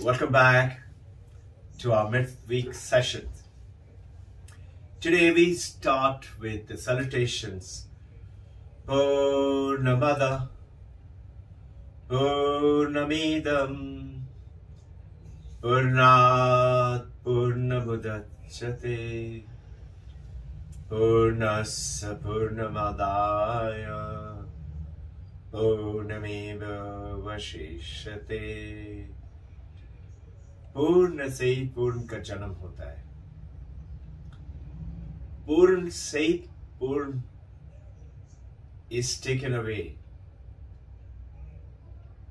Welcome back to our midweek session. Today we start with the salutations. Purnamada Purnamidam Purnat Purnamudachyate Purnasya Purnamadaya Purnameva Vashishyate. पूर्ण से ही पूर्ण का जन्म होता है. पूर्ण से ही पूर्ण is taken away,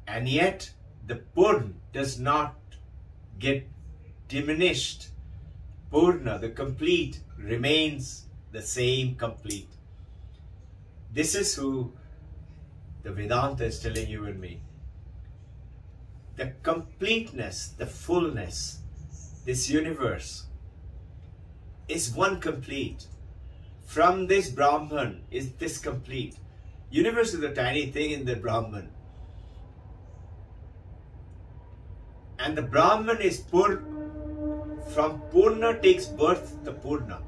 and yet the Purna does not get diminished. Purna, the complete, remains the same complete. This is who the Vedanta is telling you and me. The completeness, the fullness, this universe is one complete. From this Brahman is this complete. Universe is a tiny thing in the Brahman. And the Brahman is Purna. From Purna takes birth the Purna.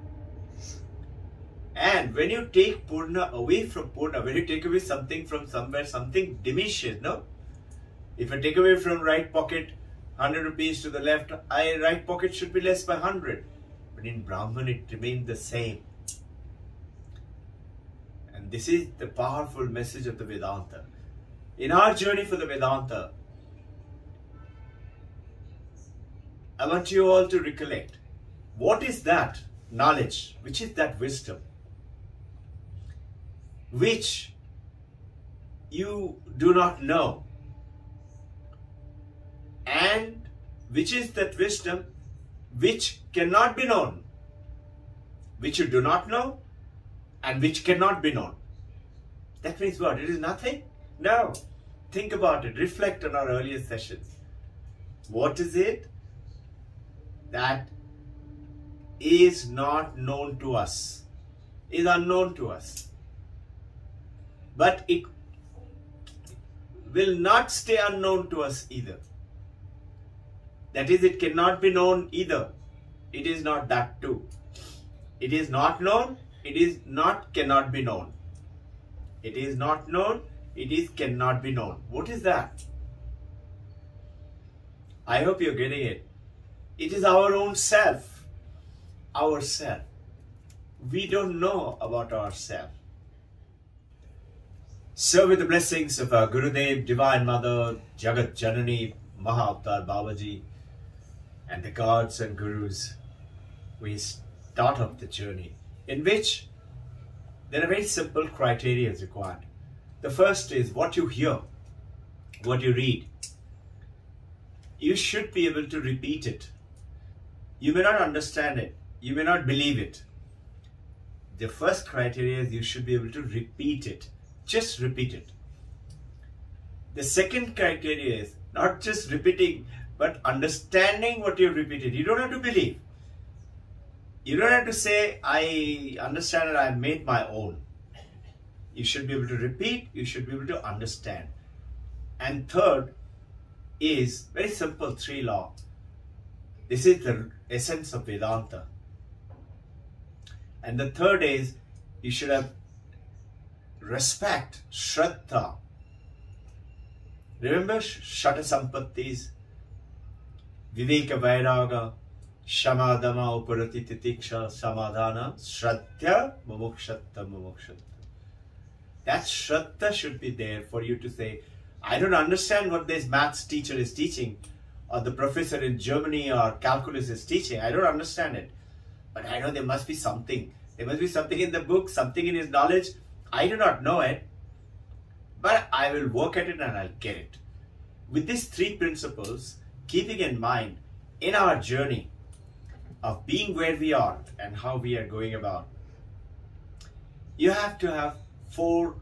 And when you take Purna away from Purna, when you take away something from somewhere, something diminishes, no? If I take away from right pocket 100 rupees to the left, right pocket should be less by 100. But in Brahman it remains the same. And this is the powerful message of the Vedanta. In our journey for the Vedanta, I want you all to recollect, what is that knowledge, which is that wisdom, which you do not know, and which is that wisdom which cannot be known, which you do not know, and which cannot be known. That means what? It is nothing? No. Think about it. Reflect on our earlier sessions. What is it that is not known to us, is unknown to us, but it will not stay unknown to us either? That is, it cannot be known either. It is not that too. It is not known. It is not cannot be known. It is not known. It is cannot be known. What is that? I hope you're getting it. It is our own self. Ourself. We don't know about ourselves. So with the blessings of our Gurudev, Divine Mother, Jagat Janani, Maha Avatar Babaji, and the gods and gurus, we start off the journey in which there are very simple criteria required. The first is what you hear, what you read. You should be able to repeat it. You may not understand it. You may not believe it. The first criteria is you should be able to repeat it. Just repeat it. The second criteria is not just repeating, but understanding what you've repeated. You don't have to believe. You don't have to say, I understand it, I made my own. You should be able to repeat, you should be able to understand. And third is very simple, 3 law. This is the essence of Vedanta. And the third is, you should have respect, Shraddha. Remember Shata Sampattis? Viveka Vairaga, Shamadama Uparati Titiksha Samadhana, Shraddha Mumukshatta Mumukshatta. That Shraddha should be there for you to say, I don't understand what this maths teacher is teaching, or the professor in Germany or calculus is teaching. I don't understand it. But I know there must be something. There must be something in the book, something in his knowledge. I do not know it, but I will work at it and I'll get it. With these 3 principles, keeping in mind in our journey of being where we are and how we are going about, you have to have 4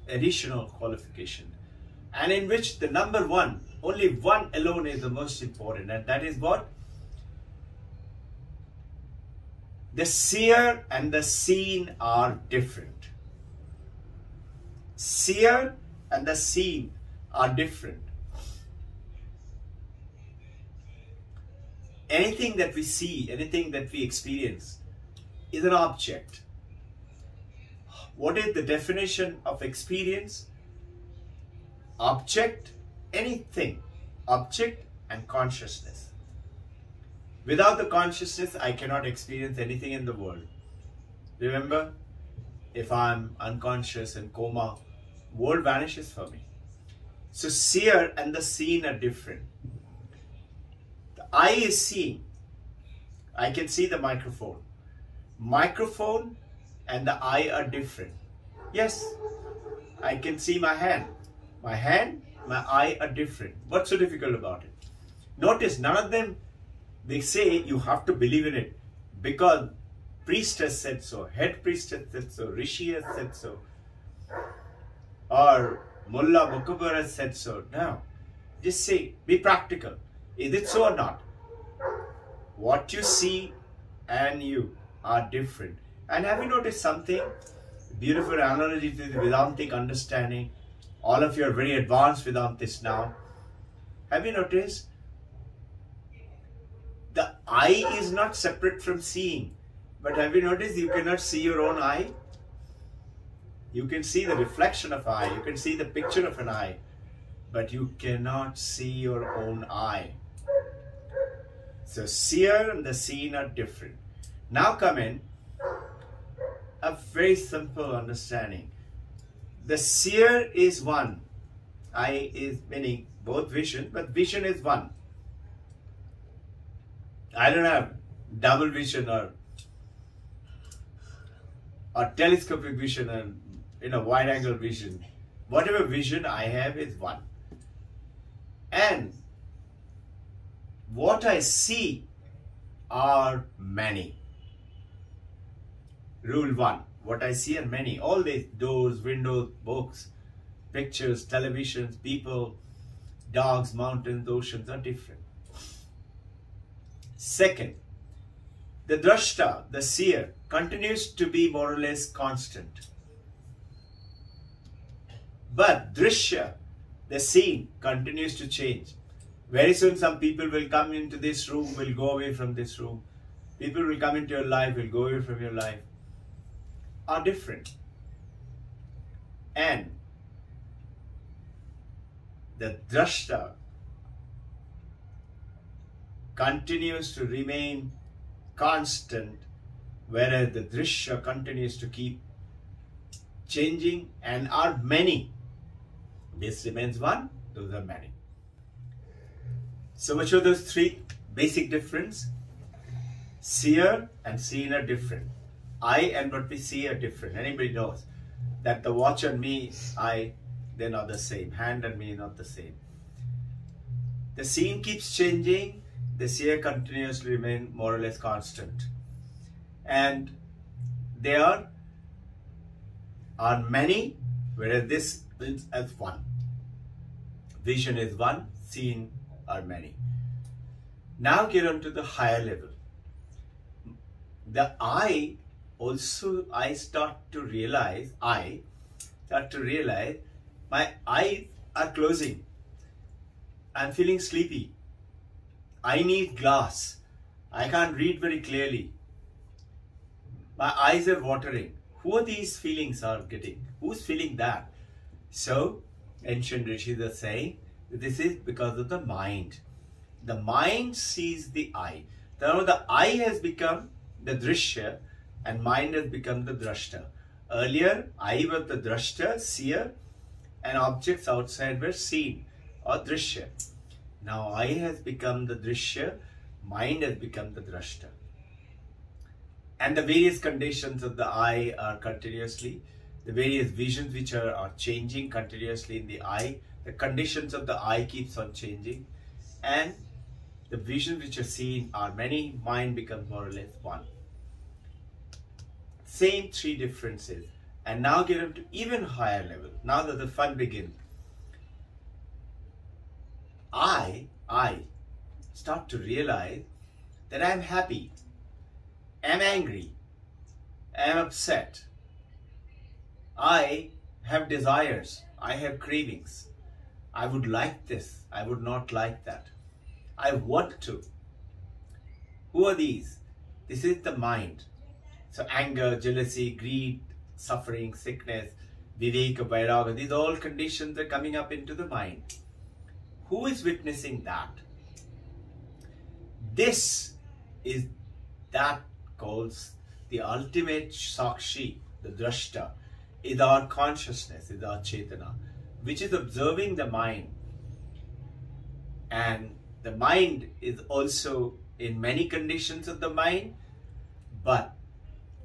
additional qualifications, and in which the number 1, only 1 alone is the most important, and that is what? The seer and the seen are different. Seer and the seen are different. anything that we see, anything that we experience is an object. What is the definition of experience? Object, anything, object and consciousness. Without the consciousness, I cannot experience anything in the world. Remember, if I'm unconscious and coma, world vanishes for me. So seer and the seen are different. The eye is seeing. I can see the microphone. Microphone and the eye are different. Yes, I can see my hand. My hand, my eye are different. What's so difficult about it? Notice none of them, they say you have to believe in it because priest has said so, head priest has said so, rishi has said so, or mullah mukabar has said so. No, just say, be practical. Is it so or not? What you see and you are different. And have you noticed something? Beautiful analogy to the Vedantic understanding. All of you are very advanced Vedantists now. Have you noticed? The eye is not separate from seeing. But have you noticed you cannot see your own eye? You can see the reflection of eye. You can see the picture of an eye. But you cannot see your own eye. So seer and the seen are different. Now come in a very simple understanding. The seer is one. Eye is meaning both vision, but vision is one. I don't have double vision or telescopic vision and wide angle vision. Whatever vision I have is one. And what I see are many. Rule 1. What I see are many. All these doors, windows, books, pictures, televisions, people, dogs, mountains, oceans are different. Second, the drashta, the seer, continues to be more or less constant. But drishya, the seen, continues to change. Very soon some people will come into this room, will go away from this room. People will come into your life, will go away from your life. Are different. And the drashta continues to remain constant, whereas the drishya continues to keep changing and are many. This remains one, those are many. So which of those three basic difference? Seer and seen are different. Eye and what we see are different. Anybody knows that the watch and me, eye, they're not the same. Hand and me, not the same. The scene keeps changing. The seer continues to remain more or less constant. And there are many, whereas this is as one. Vision is one, seen are many. Now get on to the higher level. The eye also, I start to realize my eyes are closing. I'm feeling sleepy. I need glass. I can't read very clearly. My eyes are watering. Who are these feelings are getting? Who's feeling that? So, ancient rishis are saying, this is because of the mind. The mind sees the eye. Now the eye has become the drishya and mind has become the drashta. Earlier, eye was the drashta, seer, and objects outside were seen or drishya. Now eye has become the drishya, mind has become the drashta. And the various conditions of the eye are continuously, the various visions which are changing continuously in the eye, the conditions of the eye keeps on changing, and the visions which are seen are many, mind becomes more or less one. Same three differences. And now get up to even higher level. Now that the fun begins. I start to realize that I am happy, I am angry, I am upset. I have desires, I have cravings. I would like this, I would not like that. I want to. Who are these? This is the mind. So anger, jealousy, greed, suffering, sickness, viveka, vairagya, these all conditions are coming up into the mind. Who is witnessing that? This is that calls the ultimate Sakshi, the Drashta, is our consciousness, is our Chetana, which is observing the mind. And the mind is also in many conditions of the mind, but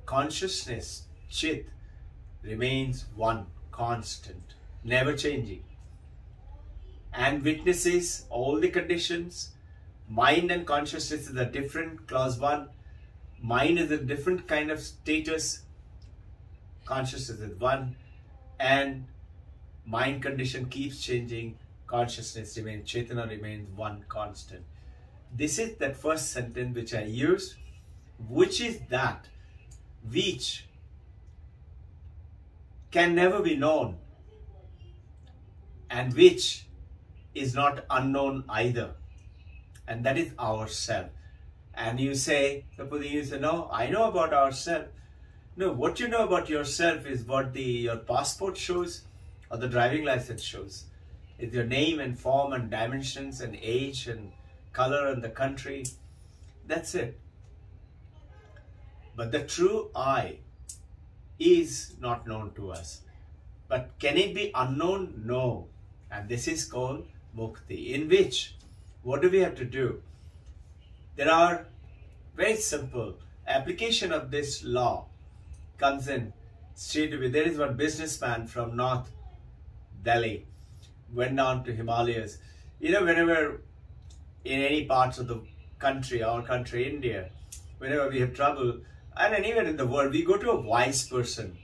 consciousness, Chit, remains one, constant, never changing, and witnesses all the conditions. Mind and consciousness is a different, clause 1. Mind is a different kind of status, consciousness is one, and mind condition keeps changing, consciousness remains, Chetana remains one, constant. This is that first sentence which I used, which is that which can never be known and which is not unknown either, and that is ourself. And you say, suppose you say, no, I know about ourself. No, what you know about yourself is what your passport shows or the driving license shows. It's your name and form and dimensions and age and color and the country. That's it. But the true I is not known to us. But can it be unknown? No. And this is called Mukti, in which, what do we have to do? There are very simple application of this law comes in straight away. There is one businessman from North Delhi, went down to Himalayas. You know, whenever in any parts of the country, our country, India, whenever we have trouble, and anywhere in the world, we go to a wise person.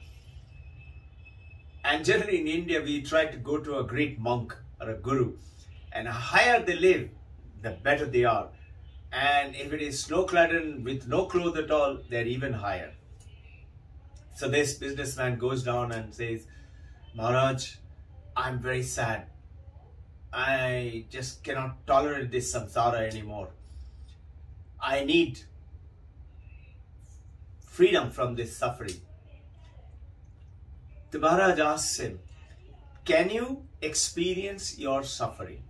And generally in India, we try to go to a great monk or a guru. And the higher they live, the better they are. And if it is snow-clad and with no clothes at all, they're even higher. So this businessman goes down and says, Maharaj, I'm very sad. I just cannot tolerate this samsara anymore. I need freedom from this suffering. The Maharaj asks him, can you experience your suffering?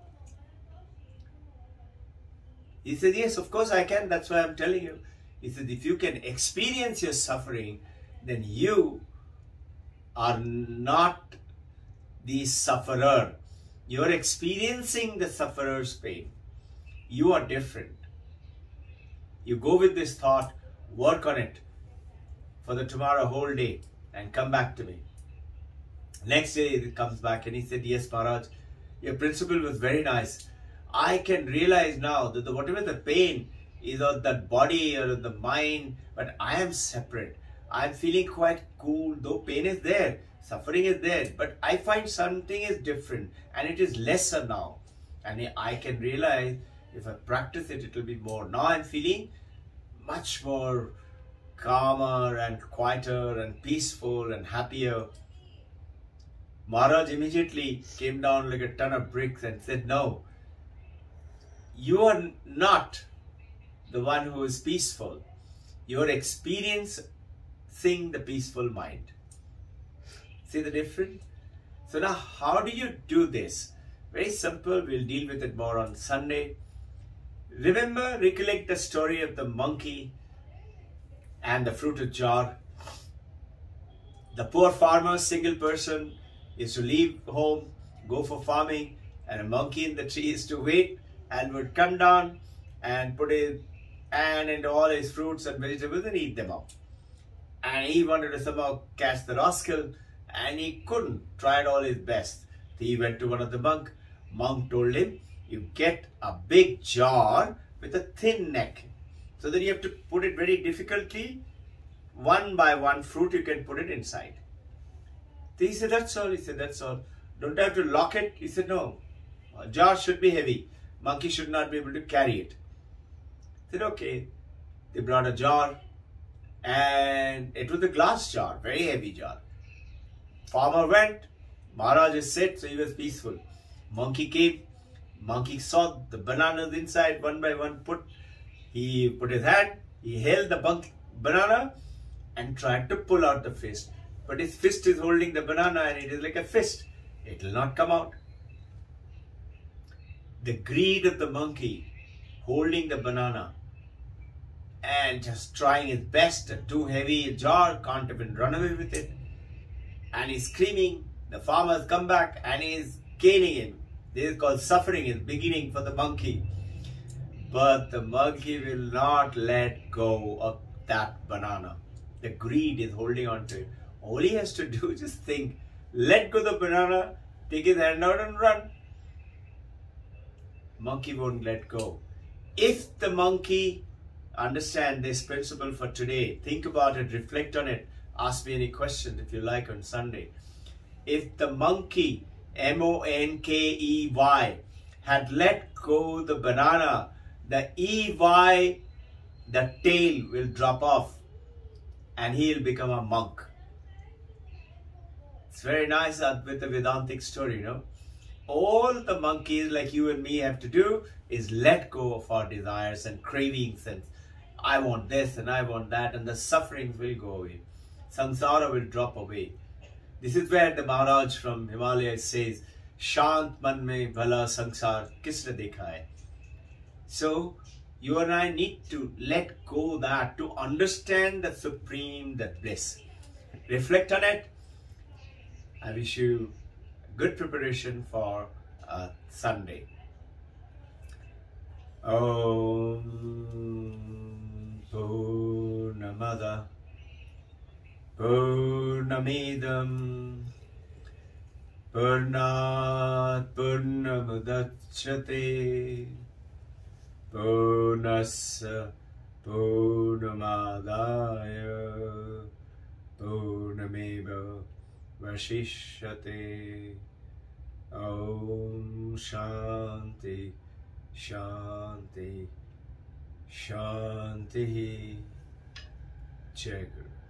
He said, yes, of course I can. That's why I'm telling you. He said, if you can experience your suffering, then you are not the sufferer. You are experiencing the sufferer's pain. You are different. You go with this thought, work on it for the tomorrow whole day and come back to me. Next day he comes back and he said, yes, Maharaj, your principle was very nice. I can realize now that whatever the pain is on that body or the mind, but I am separate. I am feeling quite cool, though pain is there, suffering is there, but I find something is different and it is lesser now. And I can realize if I practice it, it will be more. Now I am feeling much more calmer and quieter and peaceful and happier. Maharaj immediately came down like a ton of bricks and said, no, you are not the one who is peaceful. You are experiencing the peaceful mind. See the difference? So now how do you do this? Very simple. We'll deal with it more on Sunday. Remember, recollect the story of the monkey and the fruited jar. The poor farmer, single person, is to leave home, go for farming, and a monkey in the tree is to wait and would come down and put his hand into all his fruits and vegetables and eat them up. And he wanted to somehow catch the rascal and he couldn't, tried all his best. He went to one of the monk. Monk told him, you get a big jar with a thin neck, so that you have to put it very difficultly. One by one fruit you can put it inside. He said, that's all. He said, that's all. Don't have to lock it. He said, no. A jar should be heavy. Monkey should not be able to carry it. He said, okay. They brought a jar and it was a glass jar, very heavy jar. Farmer went. Maharaj is set, so he was peaceful. Monkey came. Monkey saw the bananas inside one by one, put He put his hand, he held the banana and tried to pull out the fist. But his fist is holding the banana and it is like a fist. It will not come out. The greed of the monkey holding the banana and just trying his best, a too heavy jar, can't even run away with it. And he's screaming. The farmers come back and he's caning him. This is called suffering is beginning for the monkey. But the monkey will not let go of that banana. The greed is holding on to it. All he has to do is just think, let go the banana, take his hand out and run. Monkey won't let go. If the monkey understand this principle for today, think about it, reflect on it, ask me any questions if you like on Sunday. If the monkey, M-O-N-K-E-Y, had let go the banana, the E-Y, the tail will drop off and he'll become a monk. It's very nice with the Vedantic story, you know. All the monkeys like you and me have to do is let go of our desires and cravings and I want this and I want that, and the sufferings will go away. Samsara will drop away. This is where the Maharaj from Himalaya says, Shant man mein bhala sansar kisne dekha hai. So, you and I need to let go that to understand the supreme, the bliss. Reflect on it. I wish you good preparation for Sunday. Om Purnamada Purnamidam Purnat Purnamudachyate Purnasya Purnamadaya Purnameva Vashishyate. Om Shanti Shanti Shanti. Jai Guru.